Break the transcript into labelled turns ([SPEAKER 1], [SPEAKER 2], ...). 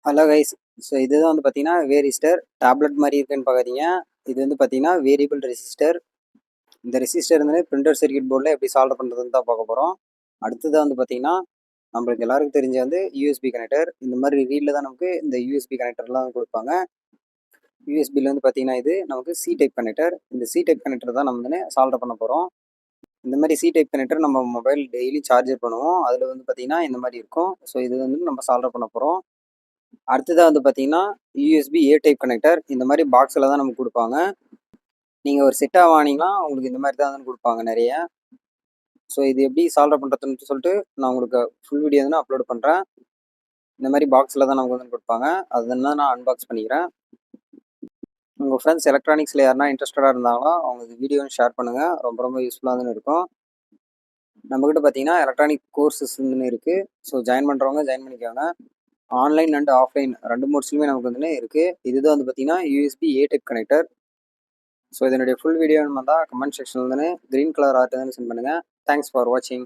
[SPEAKER 1] Hello guys. So இதுதான் வந்து பார்த்தீங்கன்னா வேரிஸ்டர் டேப்லெட் மாதிரி இருக்குன்னு பார்க்காதீங்க. இது வந்து பார்த்தீங்கன்னா வேரியபிள் ரெசிஸ்டர். இந்த ரெசிஸ்டர் வந்து பிரிண்டர் சர்க்யூட் போர்டில் எப்படி சால்வ் பண்ணுறதுன்னு தான் பார்க்க போகிறோம். அடுத்ததாக வந்து பார்த்தீங்கன்னா நம்மளுக்கு எல்லாருக்கும் தெரிஞ்ச வந்து யூஎஸ்பி கனெக்டர். இந்த மாதிரி ரீலில் தான் நமக்கு இந்த யூஎஸ்பி கனெக்டர்லாம் கொடுப்பாங்க. யூஎஸ்பியில் வந்து பார்த்தீங்கன்னா இது நமக்கு சி டைப் கனெக்டர். இந்த சி டைப் கனெக்டர் தான் நம்ம வந்து சால்வ் பண்ண போகிறோம். இந்த மாதிரி சி டைப் கனெக்டர் நம்ம மொபைல் டெய்லி சார்ஜர் பண்ணுவோம். அதில் வந்து பார்த்தீங்கன்னா இந்த மாதிரி இருக்கும். ஸோ இது வந்து நம்ம சால்வ் பண்ண போகிறோம். அடுத்ததாக வந்து பார்த்தீங்கன்னா யூஎஸ்பி ஏ டைப் கனெக்டர். இந்த மாதிரி பாக்ஸில் தான் நமக்கு கொடுப்பாங்க. நீங்கள் ஒரு செட்டாக வாங்கினீங்கன்னா உங்களுக்கு இந்த மாதிரி தான் வந்து கொடுப்பாங்க நிறைய. ஸோ இது எப்படி சால்வ் பண்ணுறதுன்னு சொல்லிட்டு நான் உங்களுக்கு ஃபுல் வீடியோ வந்து அப்லோட் பண்ணுறேன். இந்த மாதிரி பாக்ஸில் தான் நமக்கு வந்து கொடுப்பாங்க. அது தான் நான் அன்பாக்ஸ் பண்ணிக்கிறேன். உங்கள் ஃப்ரெண்ட்ஸ் எலக்ட்ரானிக்ஸில் யாருனா இன்ட்ரெஸ்டடாக இருந்தாங்களோ அவங்க இந்த வீடியோன்னு ஷேர் பண்ணுங்கள். ரொம்ப ரொம்ப யூஸ்ஃபுல்லாக இருக்கும். நம்மக்கிட்ட பார்த்தீங்கன்னா எலக்ட்ரானிக் கோர்சஸ்ன்னு இருக்குது. ஸோ ஜாயின் பண்ணுறவங்க ஜாயின் பண்ணிக்கோங்க. ஆன்லைன் அண்ட் ஆஃப்லைன் 2 மோட்ஸ்லையுமே நமக்கு வந்து இருக்குது. இதுதான் வந்து பார்த்தீங்கன்னா யூஎஸ்பி ஏ டைப் கனெக்டர். ஸோ இதனுடைய ஃபுல் வீடியோ வந்தால் கமெண்ட் செக்ஷனில் வந்து க்ரீன் கலர் ஆர்ட் வந்து சென்ட் பண்ணுங்கள். தேங்க்ஸ் ஃபார் வாட்சிங்.